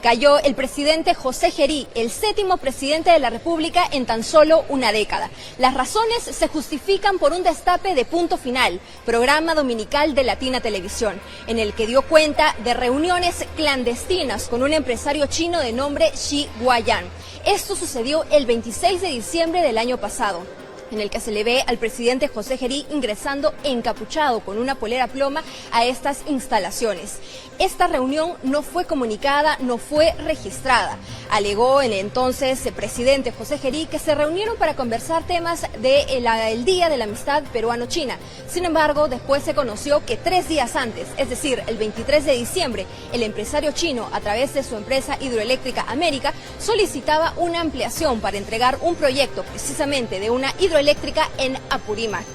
Cayó el presidente José Jerí, el 7º presidente de la República en tan solo una década. Las razones se justifican por un destape de Punto Final, programa dominical de Latina Televisión, en el que dio cuenta de reuniones clandestinas con un empresario chino de nombre Xi Guoyan. Esto sucedió el 26 de diciembre del año pasado, en el que se le ve al presidente José Jerí ingresando encapuchado con una polera ploma a estas instalaciones. Esta reunión no fue comunicada, no fue registrada. Alegó el entonces presidente José Jerí que se reunieron para conversar temas del Día de la Amistad Peruano-China. Sin embargo, después se conoció que 3 días antes, es decir, el 23 de diciembre, el empresario chino, a través de su empresa hidroeléctrica América, solicitaba una ampliación para entregar un proyecto precisamente de una hidroeléctrica en Apurímac.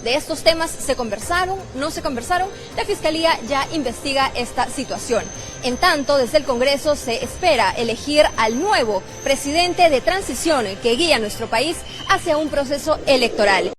De estos temas se conversaron, no se conversaron, la Fiscalía ya investiga esta situación. En tanto, desde el Congreso se espera elegir al nuevo presidente de transición que guía a nuestro país hacia un proceso electoral.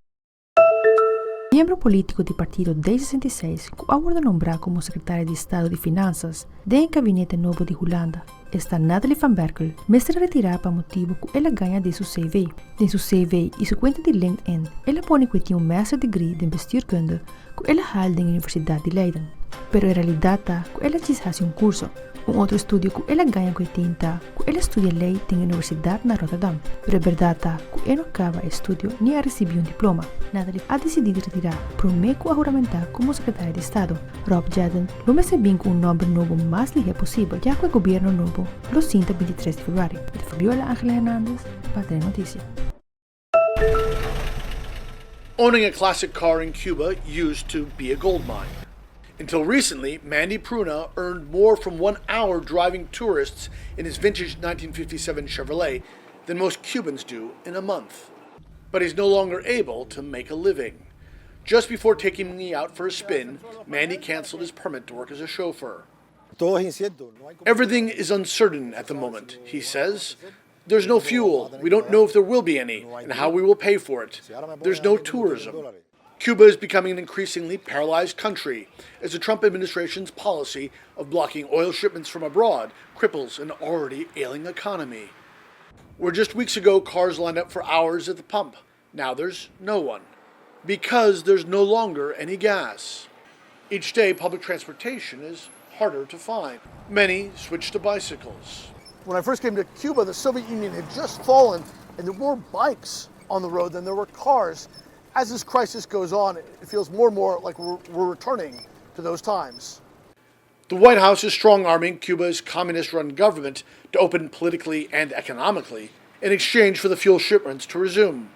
Miembro político do partido desde 66, que aguarda nombrar como secretária de Estado de Finansas do gabinete nobo de Hulanda, está Nathalie van Berkel, mester retirar para motivo que ela ganha de seu CV. De seu CV e sua conta de LinkedIn, ela põe que tem master degree de bestuurkunde que ela haalde na Universidade de Leiden. Pero em realidade, que ela diz um curso, outro estudo que ela ganha com tinta, que ela estudia lei na Universidade na Rotterdam. Pero a verdade que ela não acaba o estudo nem a receber diploma. Nathalie ha decidido retirar, por meio a juramentar como secretária de Estado. Rob Jaden lo mete bem com nome novo mais ligeiro possível, já que o governo novo lo sinta 23 de Februari. De Fabiola Angela Hernandez, para a Noticia. Owning a classic car in Cuba used to be a gold mine. Until recently, Mandy Pruna earned more from 1 hour driving tourists in his vintage 1957 Chevrolet than most Cubans do in a month. But he's no longer able to make a living. Just before taking me out for a spin, Mandy canceled his permit to work as a chauffeur. Everything is uncertain at the moment, he says. There's no fuel, we don't know if there will be any, and how we will pay for it. There's no tourism. Cuba is becoming an increasingly paralyzed country as the Trump administration's policy of blocking oil shipments from abroad cripples an already ailing economy. Where just weeks ago cars lined up for hours at the pump, now there's no one. Because there's no longer any gas. Each day public transportation is harder to find. Many switch to bicycles. When I first came to Cuba, the Soviet Union had just fallen and there were more bikes on the road than there were cars. As this crisis goes on, it feels more and more like we're returning to those times. The White House is strong-arming Cuba's communist-run government to open politically and economically in exchange for the fuel shipments to resume.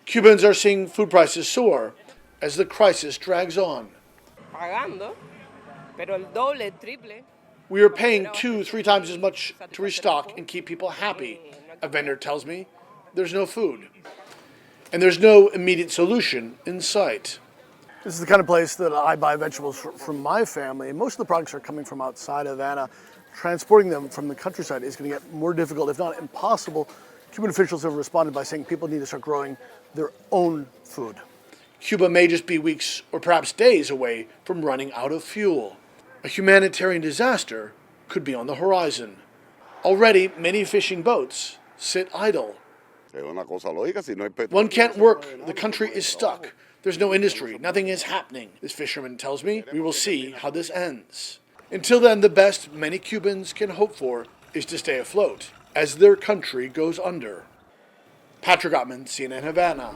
Cubans are seeing food prices soar as the crisis drags on. We are paying 2-3 times as much to restock and keep people happy, a vendor tells me. There's no food. And there's no immediate solution in sight. This is the kind of place that I buy vegetables from my family, and most of the products are coming from outside of Havana. Transporting them from the countryside is going to get more difficult, if not impossible. Cuban officials have responded by saying people need to start growing their own food. Cuba may just be weeks or perhaps days away from running out of fuel. A humanitarian disaster could be on the horizon. Already, many fishing boats sit idle. One can't work, the country is stuck. There's no industry, nothing is happening, this fisherman tells me. We will see how this ends. Until then, the best many Cubans can hope for is to stay afloat as their country goes under. Patrick Ottman, CNN Havana.